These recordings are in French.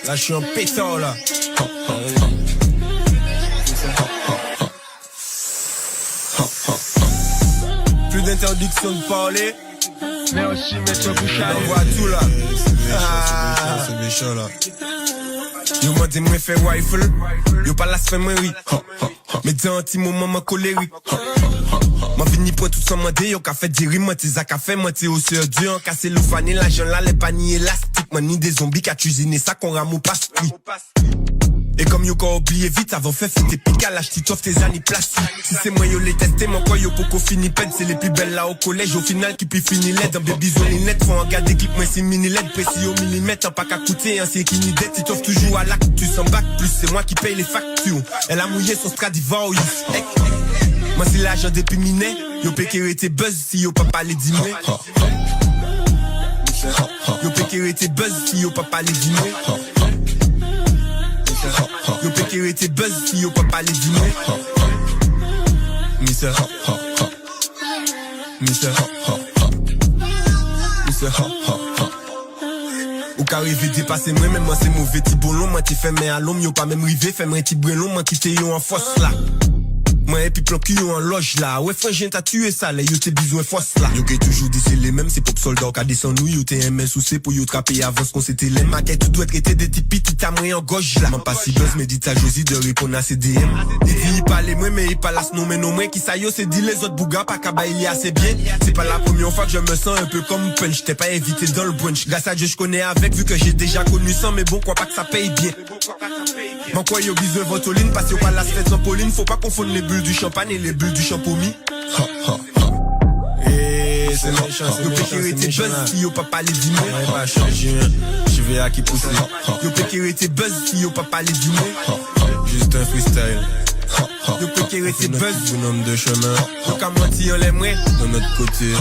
Là je suis en pétard là. Plus d'interdiction de parler. Mais aussi mettre sur bouche à on voit tout là. C'est méchant là. Yo m'a dit moi fait rifle. Yo pas la se fait moi oui. Mais dis un petit moment m'a colérique. M'a fini pour tout ça m'a dit yo qu'a fait dire moi t'es à café moi t'es au sur Dieu en cassé le fané l'argent là les paniers élastiques moi ni des zombies qui a cuisiné ça qu'on rame au pastry. Et comme yo quand oublié vite avant fait tes piques à l'âge t'offres tes années plastiques. Si c'est moi yo les testé mon quoi yo poco fini pète c'est les plus belles là au collège au final qui puis fini l'aide un baby zone net font regarder clip moi c'est mini LED précis au millimètre en pas qu'à coûter un c'est qui ni dette t'offres toujours à l'acte tu sens bac plus c'est moi qui paye les factures. Elle a mouillé son Stradivarius. Moi c'est l'argent depuis minet yo pékéré tes buzz si yo pas parler dîner. Yo pékéré tes buzz si yo pas parler dîner. Yo pékéré tes buzz si yo pas parler dîner. Mister ou qu'arriver dépasser moi même moi c'est mauvais petit bon long moi t'y fait mais à l'homme yo pas même rivé fait moi petit brelon moi qui t'es yo en force là. Moi et puis planqué yo en loge là. Ouais frangin t'as tué ça là yo t'es besoin force là. Yo qui toujours dit c'est les mêmes c'est pop soldat qui descend nous yo t'es MS ou c'est pour yo trapper avant qu'on s'était les maquettes tout doit traiter des types petit tamré en gauche là. M'en pas si buzz mais dit à Josie de répondre à ses DM. Il parle moi mais il parle à ce nom mais non moi qui ça yo c'est dit les autres bougas pas qu'à il y a assez bien. C'est pas la première fois que je me sens un peu comme punch. T'es pas invité dans le brunch. Grâce à Dieu je connais avec vu que j'ai déjà connu ça mais bon crois pas que ça paye bien. M'en quoi yo besoin ventoline parce que pas la fête sans Pauline faut pas confondre les bulles du champagne et les bulles du champomis. Et c'est méchant. Yo pékéré tes buzz si yo pas parler dîner. On va changer. Je vais à qui pousser. Yo pékéré tes buzz si yo pas parler dîner. Juste un freestyle. Yo pékéré tes buzz bonhomme de chemin. Yo qu'à mentir on l'aimerait de notre côté.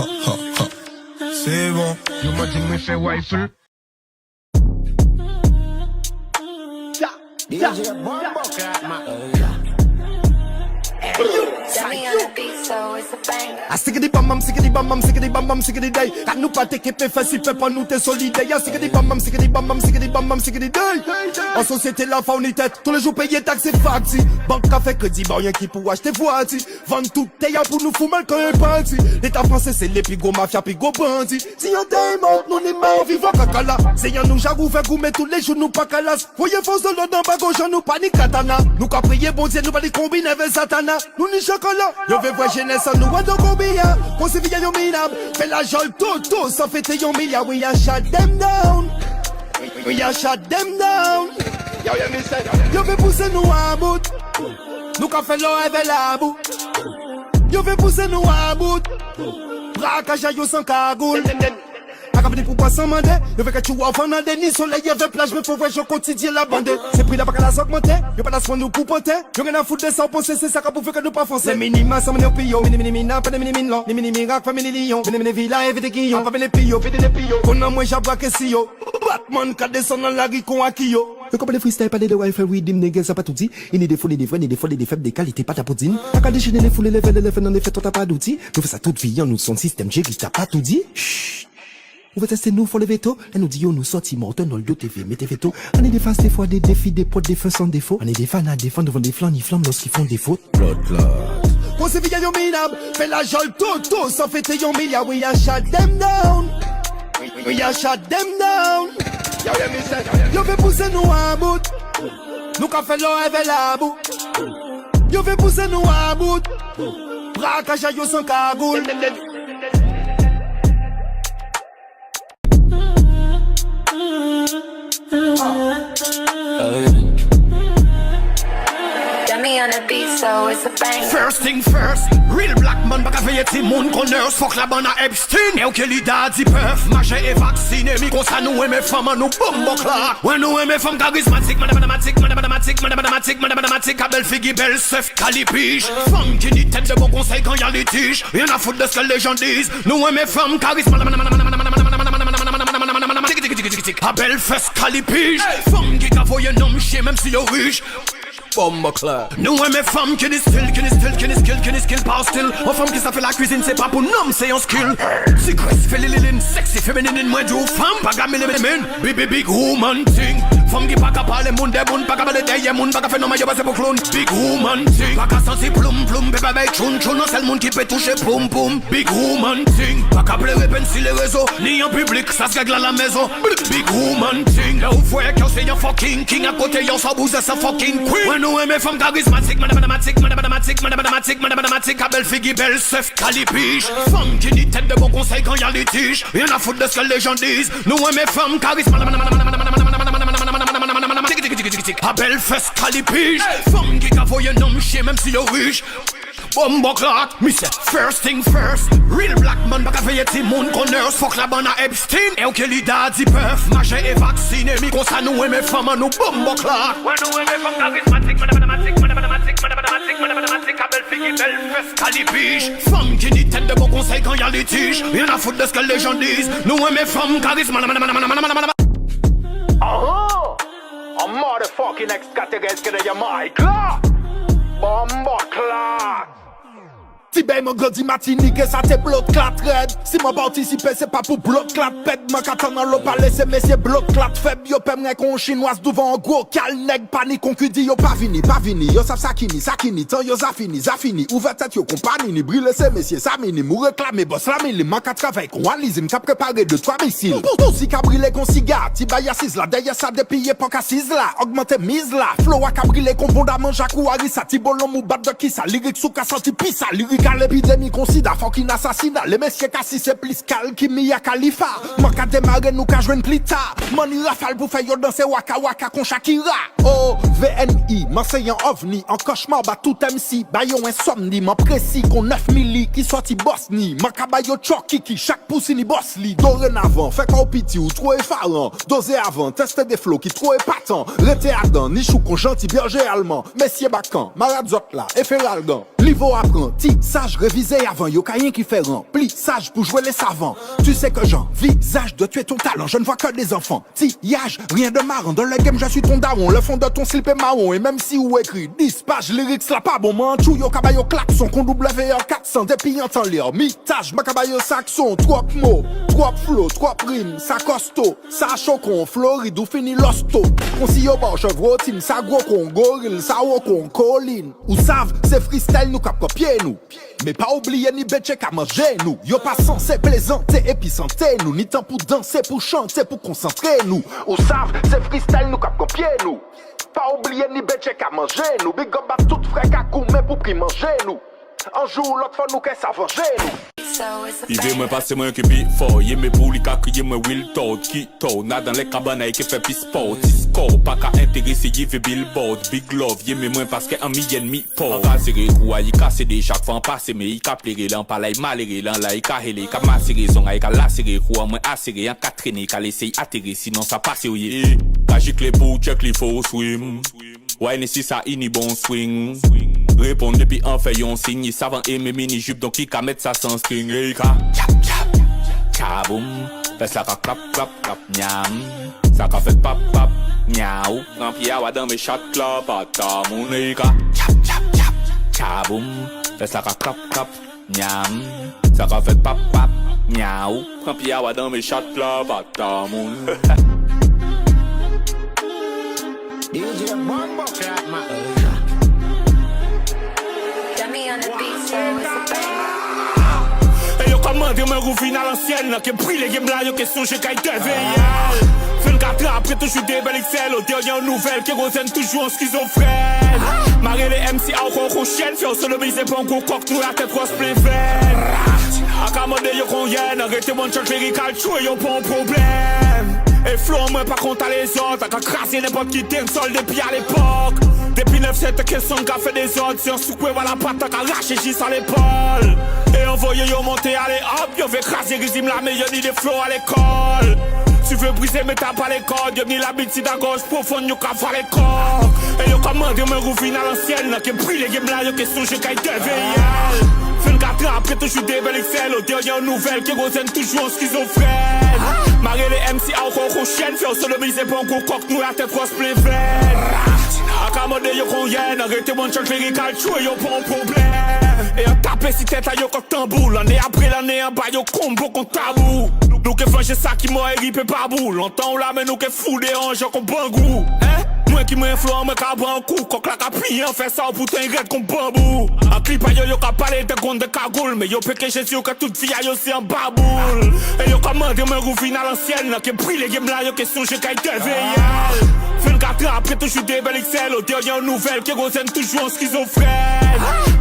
C'est bon. Yo m'a dit moi fait rifle. DJ Bombo Crack, I stickity bam bam, stickity bam bam, stickity bam bam, stickity day. Quand nous pas t'es képé facile, fait pas nous t'es solide. Y'a stickity bam bam, stickity bam bam, stickity bam bam, stickity day. En société la faune ni tête, tous les jours payés taxes et facti. Banque café crédit, bah rien qui pour acheter voiture. Vendre tout t'ayant pour nous foutre mal quand un parti. L'État français c'est les plus gros mafia, plus gros bandits. Si on démonte, nous n'est pas vivant kakala. C'est y'en nous j'avoue fait gourmet tous les jours nous pas calas. Voyez force de l'ordre en bas gauche, nous pas ni katana. Nous qu'à prier bon Dieu, nous pas les combiner avec satana. Nous ni chocolat, yo ve voir jeunesse en nous à nos combien. Qu'on se vit à yon minable, fait la jole tout, sans fêter yon milliard. We a shut them down, we a shut them down. Yo ve pousser nous à bout, nous qu'a fait l'eau avec la boue. Yo ve pousser nous à bout, braquage à yo sans cagoule. Acabé pour pas s'en demander, yo veut que tu vois avant des ni soleil avec plage mais faut voir je quotidien la bande. C'est pris la bac à la augmenter, yo pas la soin nous coupoter. Yo rien à foutre de ça penser c'est ça qu'a pour faire que nous pas foncer. Les minima ça m'en pio, minimina pas de minimina, les minimirac pas minilion, minimine villa éviter guillon, pas les pio, vite les pio. Qu'on a moi j'abra que si yo. Batman qu'a descend dans la rue qu'on a qui yo. Le compagnie freestyle pas de wifi redeem niggas ça pas tout dit. Il est des fous des vrais des faibles des faibles des qualités pas ta poudine. T'as qu'à déchaîner les foules les level dans les faits t'as pas d'outils. Nous fait ça toute vie nous son système Jerry t'as pas tout dit. On veut tester nous, faut le veto. Elle nous dit, nous sortis mortels dans le TV, mettez veto. On est des faces, des fois, des défis, des potes, des feux sans défaut. On est des fans à défendre devant des flammes, ni flammes lorsqu'ils font des fautes. Plot. On s'est vu, yon minable, fait la jole tout, sans fêter yon milliard. We a shut them down. We a shut them down. Yo veut pousser nous à bout. Nous qu'a fait l'eau avec la boue. Yo veut pousser nous à bout. Braquage à yo sans cagoule. First thing first, real black man baka veye ti moun kon nurse. Fuck la ban a Epstein, e ou ke li da di perf. Maje e vaccine, mi kon sa nou eme fam an nou bombo klak. When nou eme fam charismatic, mathématique, a bel figi bel sef calipige. Femme qui ni tête de bon conseil quand y'a litige. Rien à foutre de ce que les gens disent. Nous eme fam charismatique, a bel fesse calipige. Femme qui ka voye nom chien même si yo riche. Bomba clair. Nous aimons femmes qui disent skill, pas hostile. Aux femmes qui ça fait la cuisine, c'est pas pour nom, c'est un skill. Secret, fait les lignes, sexy, féminine moi du femme pas gamme les men big woman thing femme qui pas capable monde des monde pas capable de monde pas faire non mais c'est pour clown big woman thing pas qu'à sentir plum bébé avec chun non c'est le monde qui peut toucher poum big woman thing pas capable de penser les réseaux ni en public ça se règle à la maison big woman thing là où faut que c'est un fucking king à côté yon ça bouge ça fucking queen moi nous aimer femme charismatique mathématique à belle fille belle chef calipiche femme qui dit tête de bon conseil quand y'a litige rien à foutre de ce que les gens disent nous aimer femme charismatique à belle fesse calipiche femme qui cavoye un homme chien même si y'a riche Bombo clock, me say first thing first. Real black man, baka feye ti moun koners. Fuck la ban a Epstein. E ou ke li da di perf. Maje e vaccine, mi konsa nou eme fama nou bombo clock. When nou eme fam charismatic, mathématique, a belle fille, belle fesse, calipiche. Femme qui dit tête de bon conseil quand y'a litige. Rien à foutre de ce que les gens disent. Nous eme fam charismatique. Oh, a motherfucking extraterrestre de Jamaïque. Bombo clock. Si ben mon grandi Martinique ça te bloc clat red. Si moi participer c'est pas pour bloc clat pète. Moi qu'attend dans le palais c'est messieurs bloc clat faible. Yo pèm rien qu'on chinoise devant un gros cal nèg panique on dit yo pas vini. Yo savent sakini tant yo zafini. Ouvert tête yo compagnie ni brille c'est messieurs ça mini. Mou réclamer boss la mille man qu'à travailler qu'on analyse m'qu'a préparé 2-3 missiles. Pour si qu'a briller qu'on cigare. Ti ba assise là derrière ça dépiller pas qu'assise là. Augmenter mise là. Flow a qu'a briller qu'on fondament Jacou Harissa. Ti bolon mou bat de qui ça. Lyrique sous qu'a senti pissa. Lyrique à l'épidémie considère fucking assassinat. Les messieurs cassis c'est plus cal qui mia Khalifa. Moi qu'a démarré nous qu'a joindre plus tard. Money rafale pour faire yo danser waka waka con Shakira. Oh VNI, Marseille en ovni. En cauchemar bat tout MC. Bayon insomnie, m'en précis qu'on 9 milli qui sorti Bosnie. Makabayo choki qui chaque pousse ni boss li. Dorénavant, fait qu'au piti ou trop effarant. Doser avant, tester des flows qui trop épatant. Rete ardent, ni chou qu'on gentil berger allemand. Messieurs bacan, maradzot là, et feralgan. Livo apprend, ti sage révisé avant, yo rien qui fait rempli. Sage pour jouer les savants. Tu sais que j'envisage de tuer ton talent, je ne vois que des enfants. Tillage, rien de marrant, dans le game je suis ton daron. Le fond de ton slip est marron, et même si ou écrit 10 pages, lyrics là pas bon, manchou yo kabayo klaxon, qu'on WR400, depuis en temps lire. Mitage, ma kabayo saxon, trop mots, trop flow, trop rimes, ça costaud, ça chocon, Floride ou fini losto. On si yo bon chevrotine, ça gros con gorille, ça haut con colline. Ou savent, c'est freestyle nous cap copier nous. Mais pas oublier ni betche qu'à manger nous. Yo pas censé plaisanter et puis santé nous. Ni temps pour danser, pour chanter, pour concentrer nous. Ou savent, c'est freestyle nous cap copier nous. Pas oublier ni betche qu'à manger nous. Big up à tout frais qu'à coumer pour prix manger nous. Un jour l'autre fois nous qu'est s'avenger nous. Il veut me passer moins que big fort. Y'a mes poules qui me will toad. Qui toad. N'a dans les cabanes qui fait pisport. Discord. Pas qu'à intéresser y'a fait billboard. Big love. Y'a mes moins parce qu'un million mi pauvre. En cas serré quoi. Y'a cassé des chaque fois en passé. Mais y'a pléré là. En parle y'a maléré là. Là y'a kahélé. Y'a masséré son. Y'a lacéré quoi. Moins asseré. Y'a qu'à traîner. Y'a laissé atterrir. Sinon ça passe au yé. Quand j'ai clé pour check les faux swim. Ouais, si ça ini bon swing. Répondre depuis en fait yon signe. Il savent aimer mini jupe donc il ka mettre ça sans string. Hey ka chap chap chaboum. Fais ça ka clap clap clap nyam. Ça ka fait pap pap miaou. Rempli à dans mes chat clap à ta moun. Hey ka chap chap chap chaboum. Fais ça ka clap clap nyam. Ça ka fait pap pap miaou. Rempli à dans mes chat clap à ta moun. DJ Bombo clock ma. Et yo commande me rouvine à l'ancienne. Qui pris les games là, yo question j'ai qu'à te veiller. 24 ans après toujours des belles excel. Aux dernières nouvelles qui retiennent toujours en schizophrène. Marrer les MC à au chienne. Faire se le baiser pour un gros coq nous la tête rose plein veine. A commande yo qu'on yen. Arrêtez mon church lyrical, choué yo pas un problème. Et flow moi pas contre les autres. A qu'à crasser n'importe qui t'aime sol depuis à l'époque. Depuis 9-7 question qu'a fait des autres. Si on soukoué voilà pas t'as qu'à lâcher juste à l'épaule. Et envoyer yo monter allez hop. Yo veut craser résime la mais yo ni des flows à l'école. Tu veux briser mais t'as pas les codes. Yo ni l'habitude à gauche profonde yo qu'à faire les corps. Et yo commande me rouvine à l'ancienne. Qui pris les games là yo question j'ai qu'à te veiller. 24 ans après toujours des belles excel. Aux dernières nouvelles qui retiennent toujours en schizophrène. Marrer les MC à au chienne. Faire se le briser pour un gros coq nous la tête rose plein veine. A commande yo qu'on yen. Arrêtez mon church lyrical choué yo pas un problème. Et on tape si tête à yo comme tambour. L'année après l'année en bas yo combo qu'on tabou. Nous qui faisons ça qui m'a ripé par boule. Longtemps là, mais nous qui fous des anges comme bon goût. Hein? Moi qui m'influence, moi qui a un coup. Quand la capille, on fait ça pour t'ingrédier comme bambou. En clip, yo ka parlé de compte de cagoule. Mais yo péché Jésus que toute vie yo c'est un baboule. Et yo commande me rouvine à l'ancienne. Qui pris les games là, yo qui songe qu'à être veillal. 24 ans après toujours des belles XL. Au dernier nouvelle qui rosène toujours en schizophrène.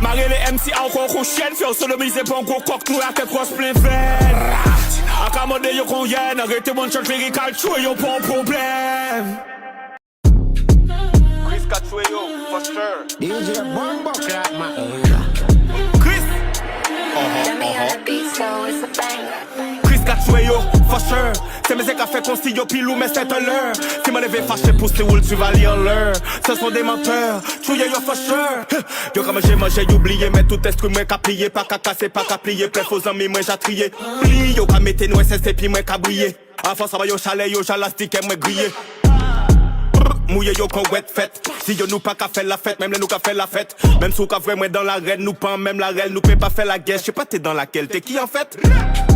Marie les MC encore qu'on chienne. Faire sodomiser pour un gros coq nous la tête rose plein veine. Accommodez yo qu'on yen. Arrêtez mon chant lyrical, tuez yo pas un problème. Chris Catsueyo, for sure. DJ Bombo Clap, man. Chris Chris Catsueyo, for sure. C'est mes écarts fait qu'on yo pilou mais c'est un leurre. Si m'en levé fâché pour ces wouls tu vas lire l'heure. Ce sont des menteurs, chouye yo for sure. Yo comme j'ai mangé oublié mais tout esprit moi qu'a plié. Pas qu'à casser, pas qu'à plier. Plein faux amis moi j'ai trié. Pli yo qu'a mette nous SST puis moi qu'a brillé. Avant ça va yo chalet yo jalastique et moi grillé. Mouillé yo qu'on wet fête. Si yo nous pas qu'à faire la fête, même les nous qu'à faire la fête. Même si on qu'à vraiment dans la reine, nous pas même la reine, nous peut pas faire la guerre. J'sais pas t'es dans laquelle, t'es qui en fait?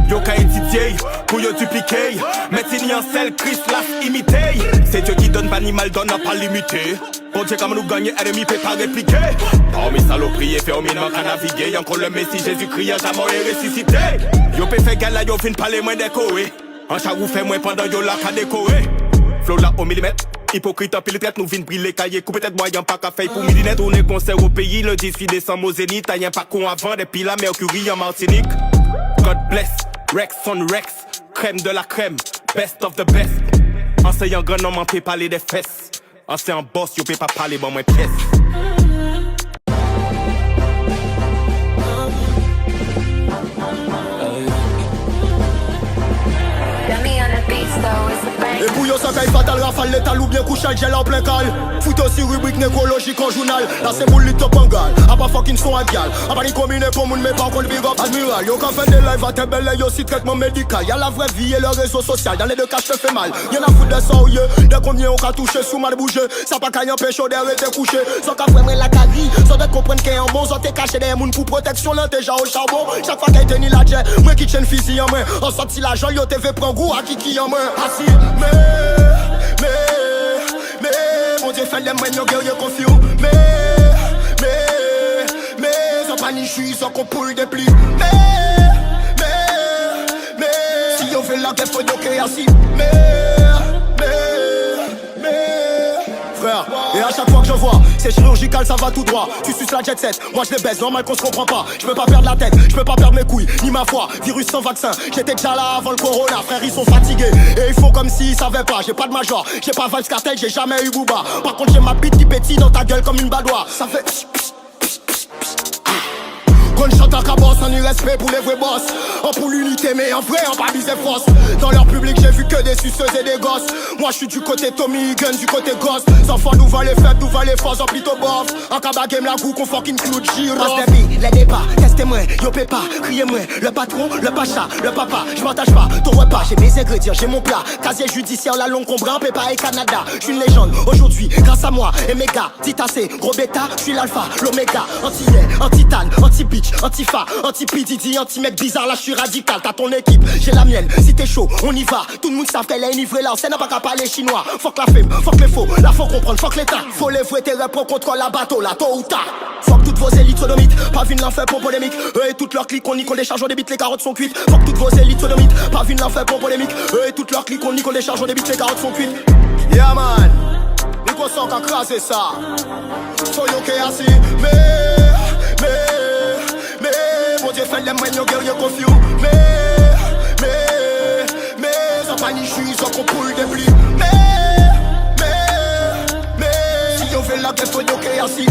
Yo qu'à étudier, pour yo du piqué. Mettez en selle, Chris las imité. C'est Dieu qui donne pas ni mal, donne pas limité. Bon Dieu comme nous gagne, ennemi peut pas répliquer. Parmi saloperies, fait au minimum qu'à naviguer. Encore le Messie Jésus-Christ, jamais est ressuscité. Yo peut faire gala, yo fin parler moins décoré. En charou fait moins pendant yo la qu'à décorer. Flow là au millimètre. Hypocrite en pile traite, nous vînes briller cahier. Coup peut-être moyen pas qu'à faire pour midi net. Tourner concert au pays le 18 décembre au Zénith. T'as rien pas con avant depuis la Mercury en Martinique. God bless, Rex on Rex. Crème de la crème, best of the best. Enseignant grand homme, on peut parler des fesses. Enseignant boss, you peut pas parler bon moins pièce. Et bouillon ça caille fatal, rafale l'étal ou bien couchal, gel en plein cal. Fout aussi rubrique nécrologique en journal. Là c'est moule lit top en gal. A pas fucking son à gal. A pas ni combiné pour moun mais pas qu'on le big up admiral. Yo quand fait des lives à te belle yo si traitement médical. Y'a la vraie vie et le réseau social. Dans les deux cas je te fais mal. Y'en a foutre de ça ou yeux. Dès combien on ka touché sous mal bougé. Ça pas qu'à y'empêche au derrière t'es couché. Sans qu'à vraiment la carie. Sans de comprendre qu'il y a un bon. Sans t'es caché des moun pour protection là déjà au charbon. Chaque fois qu'elle tenit la jet. Moi qui tienne physique en main. En sorti l'argent yo TV prend goût à qui en main. Assis mais, mon Dieu fait les mains, nos guerriers confiants. Mais, sans panicher, sans qu'on pull des plis. Mais, si on fait la guerre, faut donc assis. Frère, et à chaque fois que je vois, c'est chirurgical, ça va tout droit. Tu suces la jet set, moi je les baise, normal qu'on se comprend pas. Je peux pas perdre la tête, je peux pas perdre mes couilles, ni ma foi. Virus sans vaccin, j'étais déjà là avant le corona. Frère, ils sont fatigués, et ils font comme s'ils savaient pas. J'ai pas de major, j'ai pas Vibes Cartel, j'ai jamais eu Booba. Par contre, j'ai ma bite qui pétille dans ta gueule comme une badoie. Ça fait. Gunshot à cabosse, en irrespect pour les vrais boss. En pour l'unité, mais en vrai, en pas misé force. Dans leur public, j'ai vu que des suceuses et des gosses. Moi, je suis du côté Tommy Gun, du côté gosse. Sans foi, nous va les faibles, nous va les forces, en plutôt bof. En cabas game, la goût, qu'on fucking clou de giro. Passe des billes, les débats, testez-moi, yo pépa, criez-moi. Le patron, le pacha, le papa, je m'attache pas. Ton repas, j'ai mes ingrédients, j'ai mon plat. Casier judiciaire, la longue combrant, Pépa et Canada. Je suis une légende, aujourd'hui, grâce à moi et mes gars. Titacé, gros bêta, je suis l'alpha, l'oméga. Anti-air, anti-tan, anti-bitch, anti-fa, anti-pididi, anti-mec bizarre, là je suis radical. T'as ton équipe, j'ai la mienne. Si t'es chaud, on y va. Tout le monde savent qu'elle est enivrée là, c'est n'a pas qu'à parler chinois. Fuck la femme, fuck les faux, là faut comprendre, fuck l'état. Faut les vrais terrains pour contrôler la bateau, là tôt ou tard. Fuck toutes vos élites sodomites, pas vu l'enfer pour polémique. Eux et toutes leurs clics, on nique, on décharge, on débite, les carottes sont cuites. Fuck toutes vos élites sodomites, pas vu l'enfer pour polémique. Eux et toutes leurs clics, on nique, on décharge, on débite, les carottes sont cuites. Yeah man, Nico sans qu'à craser ça. So yo que assis, mais, mon Dieu fait les mains, nos guerriers confiants. Mais, sans panicher, sans qu'on pull des plis. Mais, si on fait la guerre, faut yo que assis.